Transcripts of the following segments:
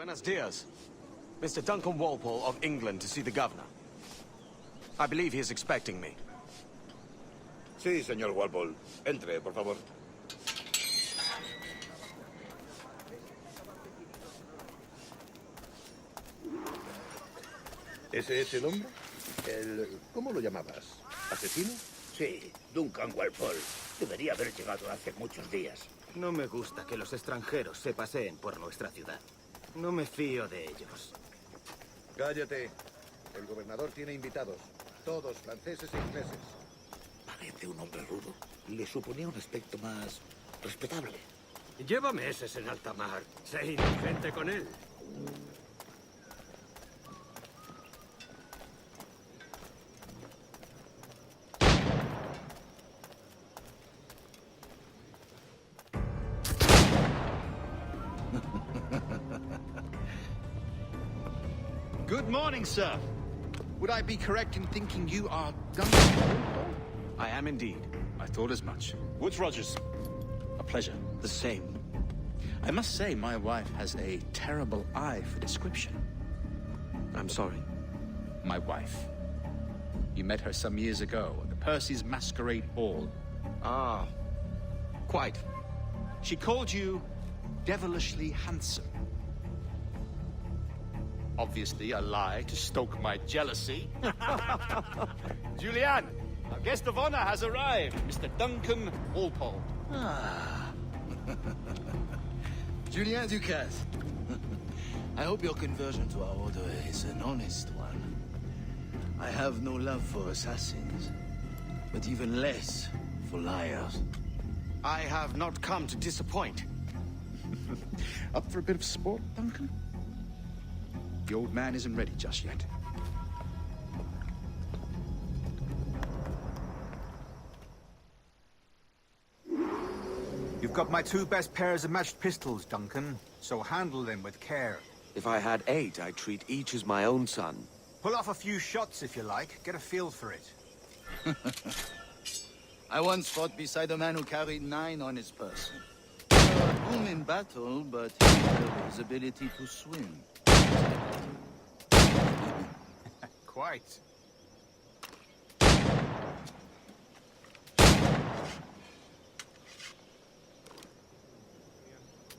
Buenos dias. Mr. Duncan Walpole of England to see the governor. I believe he is expecting me. Sí, señor Walpole. Entre, por favor. ¿Ese es el hombre? ¿Cómo lo llamabas? ¿Asesino? Sí, Duncan Walpole. Debería haber llegado hace muchos días. No me gusta que los extranjeros se paseen por nuestra ciudad. No me fío de ellos. Cállate. El gobernador tiene invitados. Todos franceses e ingleses. Parece un hombre rudo. Le suponía un aspecto más respetable. Lleva meses en alta mar. Sé inocente con él. Good morning, sir. Would I be correct in thinking you are Duncan? I am indeed. I thought as much. Woods Rogers. A pleasure. The same. I must say, my wife has a terrible eye for description. I'm sorry. My wife. You met her some years ago at the Percy's Masquerade Ball. Ah, quite. She called you devilishly handsome. Obviously a lie to stoke my jealousy. Julianne, our guest of honor has arrived, Mr. Duncan Walpole. Ah. Julien Ducasse. I hope your conversion to our order is an honest one. I have no love for assassins, but even less for liars. I have not come to disappoint. Up for a bit of sport, Duncan? The old man isn't ready just yet. You've got my two best pairs of matched pistols, Duncan, so handle them with care. If I had 8, I'd treat each as my own son. Pull off a few shots if you like, get a feel for it. I once fought beside a man who carried 9 on his person. A boom in battle, but he had his ability to swim. Quite.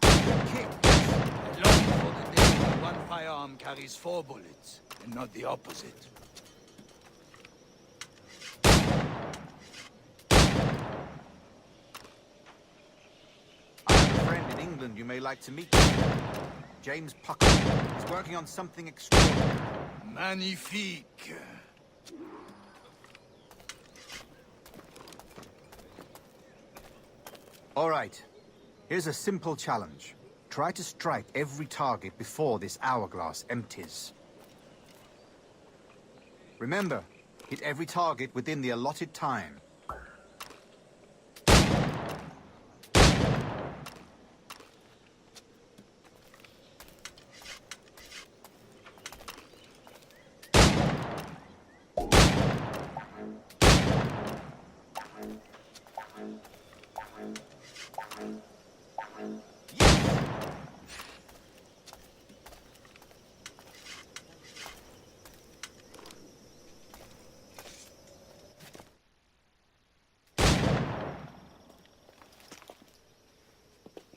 Good kick. I long for the day when one firearm carries 4 bullets, and not the opposite. I have a friend in England you may like to meet. James Pucker. He's working on something extraordinary. Magnifique. All right. Here's a simple challenge. Try to strike every target before this hourglass empties. Remember, hit every target within the allotted time.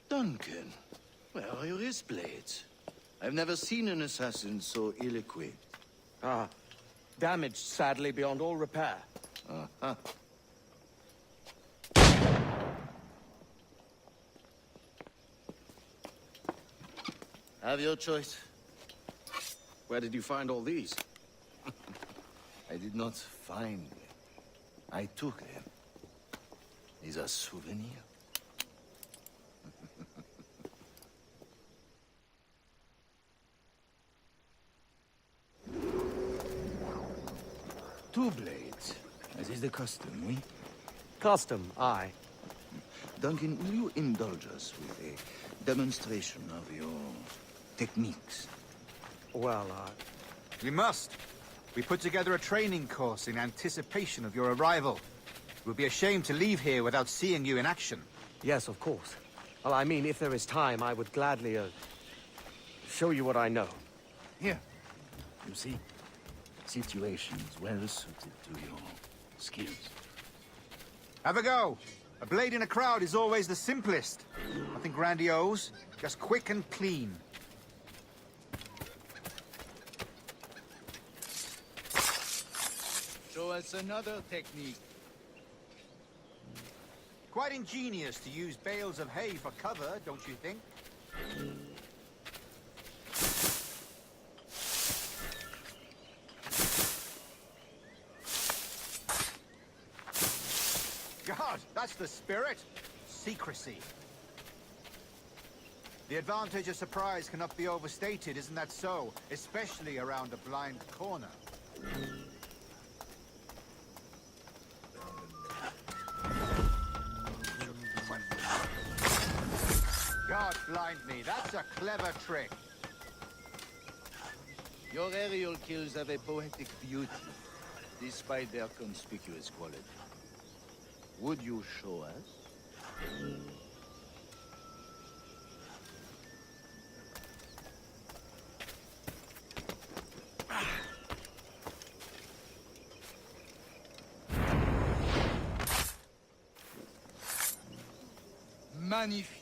Duncan, where are your wrist blades? I've never seen an assassin so ill-equipped. Ah, damaged sadly beyond all repair. Uh-huh. Have your choice. Where did you find all these? I did not find them. I took them. These are souvenirs. Two blades, as is the custom, oui? Custom, aye. Duncan, will you indulge us with a demonstration of your techniques? Well, We must. We put together a training course in anticipation of your arrival. It would be a shame to leave here without seeing you in action. yes, of course. Well, I mean, if there is time, I would gladly, show you what I know. Here. You see? Situations well suited to your skills. Have a go. A blade in a crowd is always the simplest. Nothing grandiose, just quick and clean. Show us another technique. Quite ingenious to use bales of hay for cover, don't you think? God, that's the spirit. Secrecy. The advantage of surprise cannot be overstated, isn't that so? Especially around a blind corner. God blind me, that's a clever trick. Your aerial kills have a poetic beauty, despite their conspicuous quality. Would you show us? Magnifique.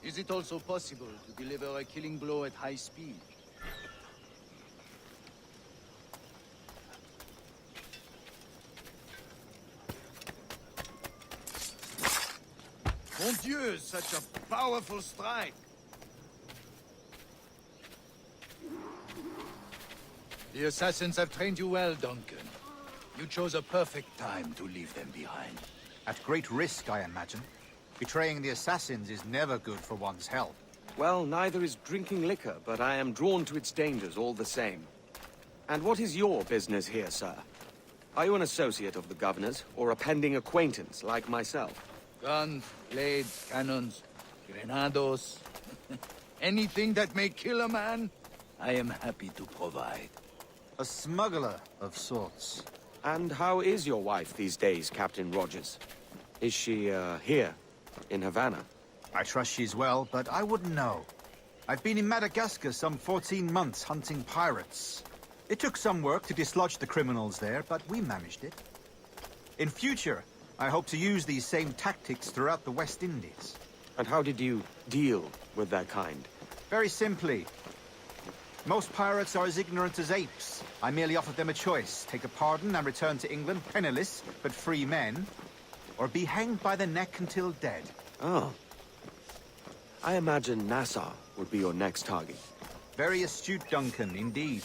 Is it also possible to deliver a killing blow at high speed? Mon Dieu, such a powerful strike! The assassins have trained you well, Duncan. You chose a perfect time to leave them behind. At great risk, I imagine. Betraying the assassins is never good for one's health. Well, neither is drinking liquor, but I am drawn to its dangers all the same. And what is your business here, sir? Are you an associate of the governor's, or a pending acquaintance like myself? Guns, blades, cannons, grenados. Anything that may kill a man, I am happy to provide. A smuggler of sorts. And how is your wife these days, Captain Rogers? Is she, here, in Havana? I trust she's well, but I wouldn't know. I've been in Madagascar some 14 months hunting pirates. It took some work to dislodge the criminals there, but we managed it. In future, I hope to use these same tactics throughout the West Indies. And how did you deal with that kind? Very simply. Most pirates are as ignorant as apes. I merely offered them a choice. Take a pardon and return to England penniless, but free men. Or be hanged by the neck until dead. Oh. I imagine Nassau would be your next target. Very astute, Duncan, indeed.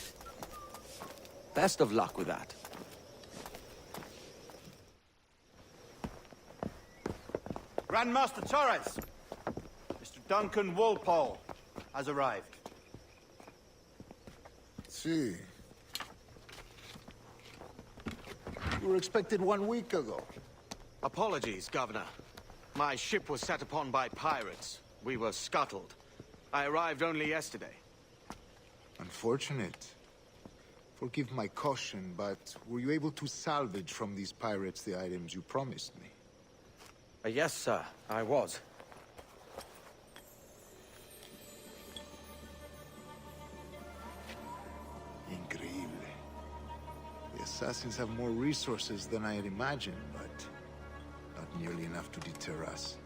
Best of luck with that. Grandmaster Torres! Mr. Duncan Walpole has arrived. See. You were expected 1 week ago. Apologies, Governor. My ship was set upon by pirates. We were scuttled. I arrived only yesterday. Unfortunate. Forgive my caution, but were you able to salvage from these pirates the items you promised me? Yes, sir, I was. Increíble. The assassins have more resources than I had imagined, but not nearly enough to deter us.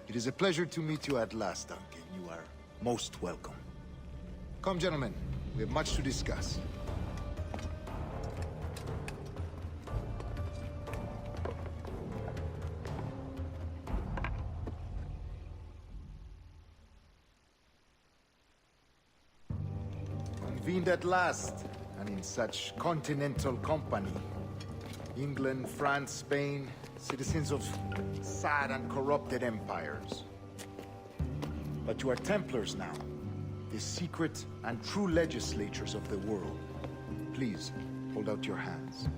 It is a pleasure to meet you at last, Duncan. You are most welcome. Come, gentlemen. We have much to discuss. Convened at last, and in such continental company. England, France, Spain, citizens of sad and corrupted empires. But you are Templars now, the secret and true legislators of the world. Please, hold out your hands.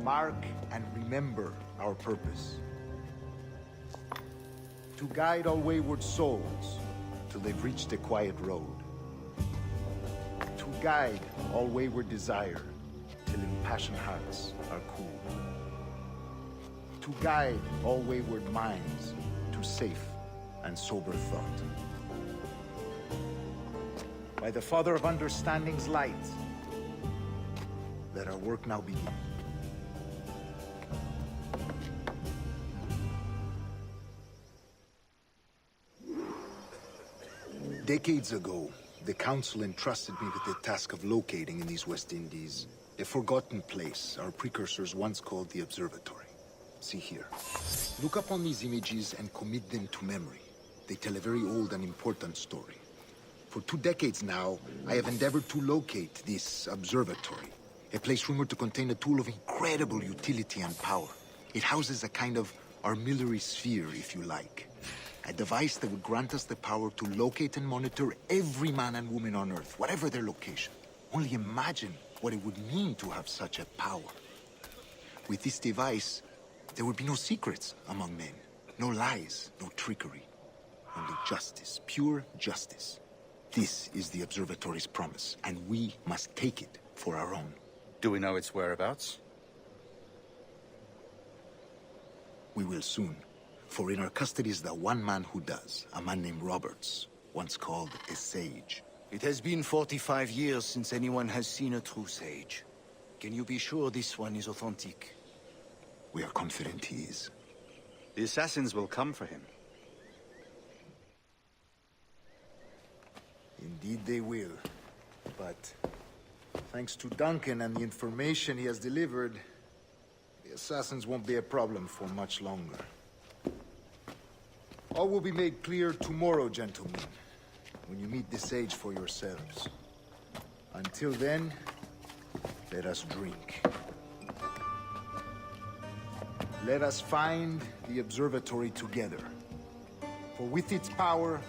Mark and remember our purpose. To guide all wayward souls till they've reached a quiet road. To guide all wayward desire till impassioned hearts are cool. To guide all wayward minds to safe and sober thought. By the Father of Understanding's light, let our work now begin. Decades ago, the Council entrusted me with the task of locating in these West Indies a forgotten place our precursors once called the Observatory. See here. Look upon these images and commit them to memory. They tell a very old and important story. For 2 decades now, I have endeavored to locate this observatory, a place rumored to contain a tool of incredible utility and power. It houses a kind of armillary sphere, if you like. A device that would grant us the power to locate and monitor every man and woman on Earth, whatever their location. Only imagine what it would mean to have such a power. With this device, there would be no secrets among men, no lies, no trickery. Only justice, pure justice. This is the Observatory's promise, and we must take it for our own. Do we know its whereabouts? We will soon. For in our custody is the one man who does, a man named Roberts, once called a sage. It has been 45 years since anyone has seen a true sage. Can you be sure this one is authentic? We are confident he is. The assassins will come for him. Indeed they will. But thanks to Duncan and the information he has delivered, the assassins won't be a problem for much longer. All will be made clear tomorrow, gentlemen, when you meet the sage for yourselves. Until then, let us drink. Let us find the observatory together. For with its power,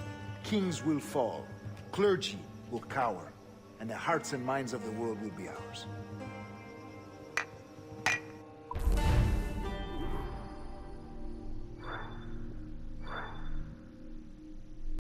kings will fall, clergy will cower, and the hearts and minds of the world will be ours.